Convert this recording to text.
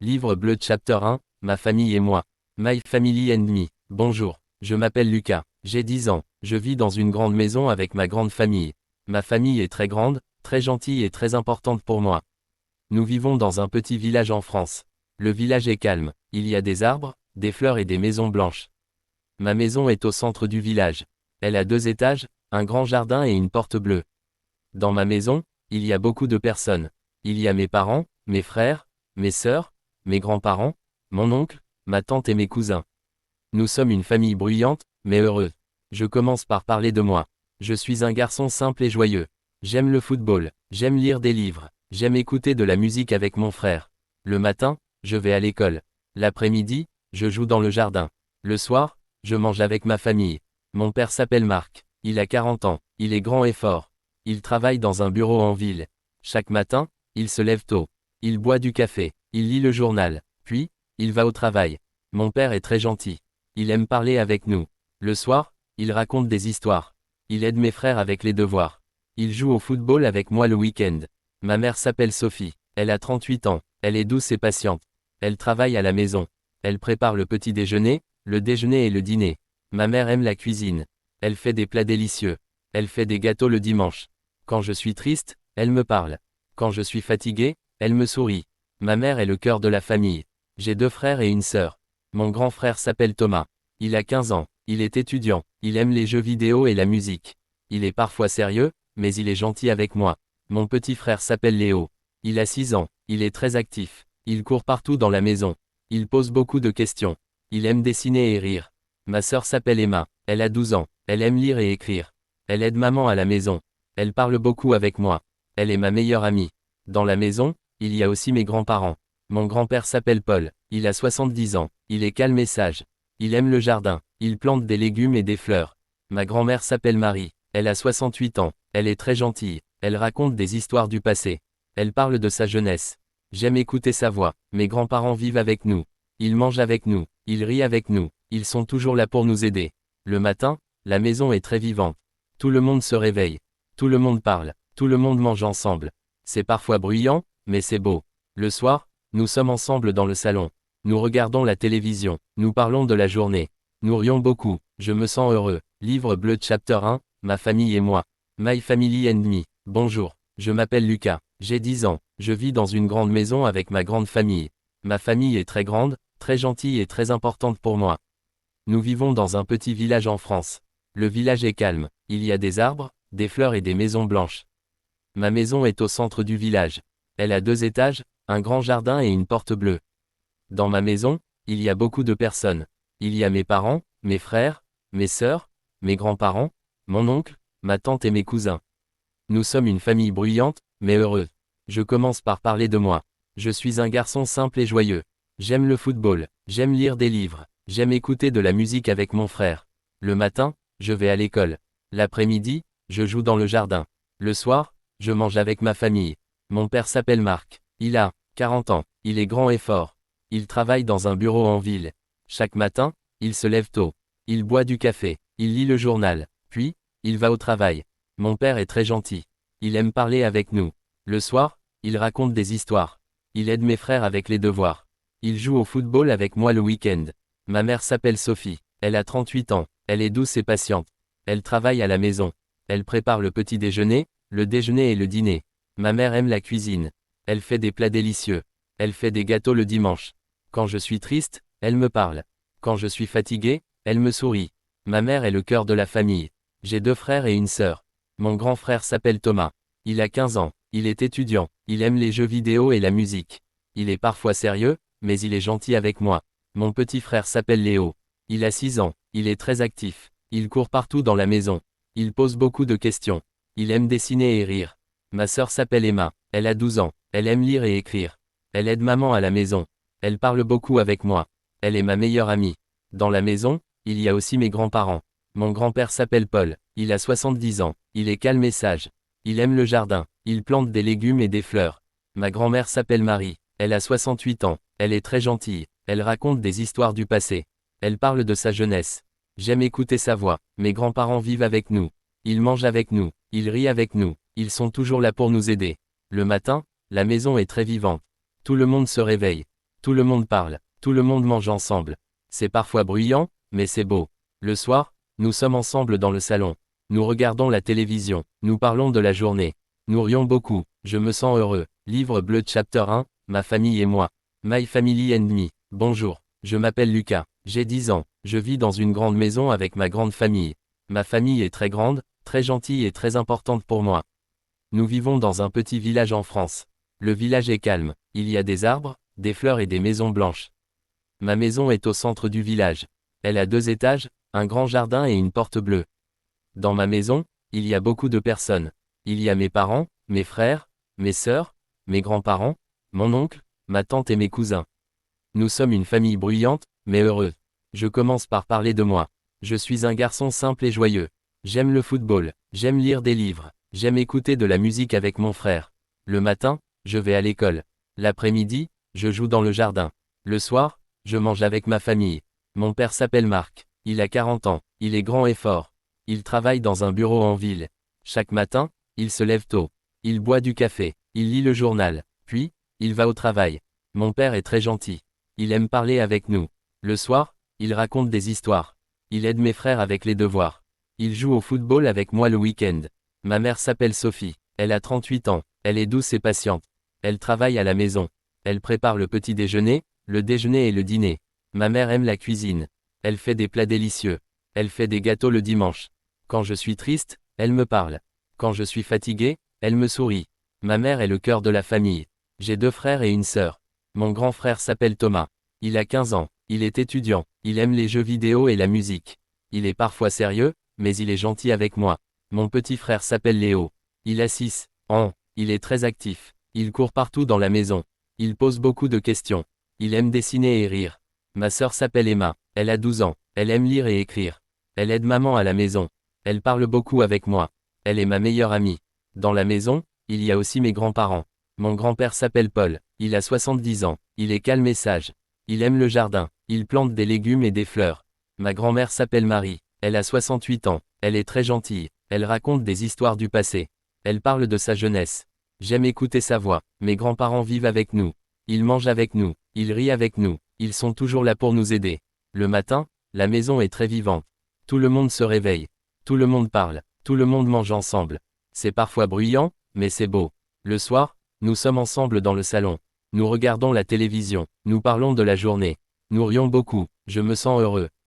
Livre bleu Chapter 1, Ma famille et moi. My Family and Me. Bonjour, je m'appelle Lucas, j'ai 10 ans, je vis dans une grande maison avec ma grande famille. Ma famille est très grande, très gentille et très importante pour moi. Nous vivons dans un petit village en France. Le village est calme, il y a des arbres, des fleurs et des maisons blanches. Ma maison est au centre du village. Elle a 2 étages, un grand jardin et une porte bleue. Dans ma maison, il y a beaucoup de personnes. Il y a mes parents, mes frères, mes sœurs, mes grands-parents, mon oncle, ma tante et mes cousins. Nous sommes une famille bruyante, mais heureuse. Je commence par parler de moi. Je suis un garçon simple et joyeux. J'aime le football, j'aime lire des livres, j'aime écouter de la musique avec mon frère. Le matin, je vais à l'école. L'après-midi, je joue dans le jardin. Le soir, je mange avec ma famille. Mon père s'appelle Marc. Il a 40 ans. Il est grand et fort. Il travaille dans un bureau en ville. Chaque matin, il se lève tôt. Il boit du café. Il lit le journal. Puis, il va au travail. Mon père est très gentil. Il aime parler avec nous. Le soir, il raconte des histoires. Il aide mes frères avec les devoirs. Il joue au football avec moi le week-end. Ma mère s'appelle Sophie. Elle a 38 ans. Elle est douce et patiente. Elle travaille à la maison. Elle prépare le petit déjeuner, le déjeuner et le dîner. Ma mère aime la cuisine. Elle fait des plats délicieux. Elle fait des gâteaux le dimanche. Quand je suis triste, elle me parle. Quand je suis fatigué, elle me sourit. Ma mère est le cœur de la famille. J'ai 2 frères et une sœur. Mon grand frère s'appelle Thomas. Il a 15 ans. Il est étudiant. Il aime les jeux vidéo et la musique. Il est parfois sérieux, mais il est gentil avec moi. Mon petit frère s'appelle Léo. Il a 6 ans. Il est très actif. Il court partout dans la maison. Il pose beaucoup de questions. Il aime dessiner et rire. Ma sœur s'appelle Emma. Elle a 12 ans. Elle aime lire et écrire. Elle aide maman à la maison. Elle parle beaucoup avec moi. Elle est ma meilleure amie. Dans la maison, il y a aussi mes grands-parents. Mon grand-père s'appelle Paul. Il a 70 ans. Il est calme et sage. Il aime le jardin. Il plante des légumes et des fleurs. Ma grand-mère s'appelle Marie. Elle a 68 ans. Elle est très gentille. Elle raconte des histoires du passé. Elle parle de sa jeunesse. J'aime écouter sa voix. Mes grands-parents vivent avec nous. Ils mangent avec nous. Ils rient avec nous. Ils sont toujours là pour nous aider. Le matin, la maison est très vivante. Tout le monde se réveille. Tout le monde parle. Tout le monde mange ensemble. C'est parfois bruyant, mais c'est beau. Le soir, nous sommes ensemble dans le salon. Nous regardons la télévision. Nous parlons de la journée. Nous rions beaucoup. Je me sens heureux. Livre bleu Chapter 1, Ma famille et moi. My Family and Me. Bonjour, je m'appelle Lucas. J'ai 10 ans. Je vis dans une grande maison avec ma grande famille. Ma famille est très grande, très gentille et très importante pour moi. Nous vivons dans un petit village en France. Le village est calme. Il y a des arbres, des fleurs et des maisons blanches. Ma maison est au centre du village. Elle a 2 étages, un grand jardin et une porte bleue. Dans ma maison, il y a beaucoup de personnes. Il y a mes parents, mes frères, mes sœurs, mes grands-parents, mon oncle, ma tante et mes cousins. Nous sommes une famille bruyante, mais heureuse. Je commence par parler de moi. Je suis un garçon simple et joyeux. J'aime le football, j'aime lire des livres, j'aime écouter de la musique avec mon frère. Le matin, je vais à l'école. L'après-midi, je joue dans le jardin. Le soir, je mange avec ma famille. Mon père s'appelle Marc. Il a 40 ans. Il est grand et fort. Il travaille dans un bureau en ville. Chaque matin, il se lève tôt. Il boit du café. Il lit le journal. Puis, il va au travail. Mon père est très gentil. Il aime parler avec nous. Le soir, il raconte des histoires. Il aide mes frères avec les devoirs. Il joue au football avec moi le week-end. Ma mère s'appelle Sophie. Elle a 38 ans. Elle est douce et patiente. Elle travaille à la maison. Elle prépare le petit déjeuner, le déjeuner et le dîner. Ma mère aime la cuisine. Elle fait des plats délicieux. Elle fait des gâteaux le dimanche. Quand je suis triste, elle me parle. Quand je suis fatigué, elle me sourit. Ma mère est le cœur de la famille. J'ai 2 frères et une sœur. Mon grand frère s'appelle Thomas. Il a 15 ans. Il est étudiant. Il aime les jeux vidéo et la musique. Il est parfois sérieux, mais il est gentil avec moi. Mon petit frère s'appelle Léo. Il a 6 ans. Il est très actif. Il court partout dans la maison. Il pose beaucoup de questions. Il aime dessiner et rire. Ma sœur s'appelle Emma. Elle a 12 ans. Elle aime lire et écrire. Elle aide maman à la maison. Elle parle beaucoup avec moi. Elle est ma meilleure amie. Dans la maison, il y a aussi mes grands-parents. Mon grand-père s'appelle Paul. Il a 70 ans. Il est calme et sage. Il aime le jardin. Il plante des légumes et des fleurs. Ma grand-mère s'appelle Marie. Elle a 68 ans. Elle est très gentille. Elle raconte des histoires du passé. Elle parle de sa jeunesse. J'aime écouter sa voix. Mes grands-parents vivent avec nous. Ils mangent avec nous. Ils rient avec nous. Ils sont toujours là pour nous aider. Le matin, la maison est très vivante. Tout le monde se réveille. Tout le monde parle, tout le monde mange ensemble. C'est parfois bruyant, mais c'est beau. Le soir, nous sommes ensemble dans le salon. Nous regardons la télévision, nous parlons de la journée. Nous rions beaucoup, je me sens heureux. Livre bleu Chapter 1, ma famille et moi. My Family and Me. Bonjour, je m'appelle Lucas, j'ai 10 ans, je vis dans une grande maison avec ma grande famille. Ma famille est très grande, très gentille et très importante pour moi. Nous vivons dans un petit village en France. Le village est calme, il y a des arbres, des fleurs et des maisons blanches. Ma maison est au centre du village. Elle a 2 étages, un grand jardin et une porte bleue. Dans ma maison, il y a beaucoup de personnes. Il y a mes parents, mes frères, mes sœurs, mes grands-parents, mon oncle, ma tante et mes cousins. Nous sommes une famille bruyante, mais heureuse. Je commence par parler de moi. Je suis un garçon simple et joyeux. J'aime le football, j'aime lire des livres, j'aime écouter de la musique avec mon frère. Le matin, je vais à l'école. L'après-midi, je joue dans le jardin. Le soir, je mange avec ma famille. Mon père s'appelle Marc. Il a 40 ans. Il est grand et fort. Il travaille dans un bureau en ville. Chaque matin, il se lève tôt. Il boit du café. Il lit le journal. Puis, il va au travail. Mon père est très gentil. Il aime parler avec nous. Le soir, il raconte des histoires. Il aide mes frères avec les devoirs. Il joue au football avec moi le week-end. Ma mère s'appelle Sophie. Elle a 38 ans. Elle est douce et patiente. Elle travaille à la maison. Elle prépare le petit déjeuner, le déjeuner et le dîner. Ma mère aime la cuisine. Elle fait des plats délicieux. Elle fait des gâteaux le dimanche. Quand je suis triste, elle me parle. Quand je suis fatigué, elle me sourit. Ma mère est le cœur de la famille. J'ai 2 frères et une sœur. Mon grand frère s'appelle Thomas. Il a 15 ans. Il est étudiant. Il aime les jeux vidéo et la musique. Il est parfois sérieux, mais il est gentil avec moi. Mon petit frère s'appelle Léo. Il a 6 ans. Il est très actif. Il court partout dans la maison. Il pose beaucoup de questions. Il aime dessiner et rire. Ma sœur s'appelle Emma. Elle a 12 ans. Elle aime lire et écrire. Elle aide maman à la maison. Elle parle beaucoup avec moi. Elle est ma meilleure amie. Dans la maison, il y a aussi mes grands-parents. Mon grand-père s'appelle Paul. Il a 70 ans. Il est calme et sage. Il aime le jardin. Il plante des légumes et des fleurs. Ma grand-mère s'appelle Marie. Elle a 68 ans. Elle est très gentille. Elle raconte des histoires du passé. Elle parle de sa jeunesse. J'aime écouter sa voix. Mes grands-parents vivent avec nous. Ils mangent avec nous. Ils rient avec nous. Ils sont toujours là pour nous aider. Le matin, la maison est très vivante. Tout le monde se réveille. Tout le monde parle. Tout le monde mange ensemble. C'est parfois bruyant, mais c'est beau. Le soir, nous sommes ensemble dans le salon. Nous regardons la télévision. Nous parlons de la journée. Nous rions beaucoup. Je me sens heureux.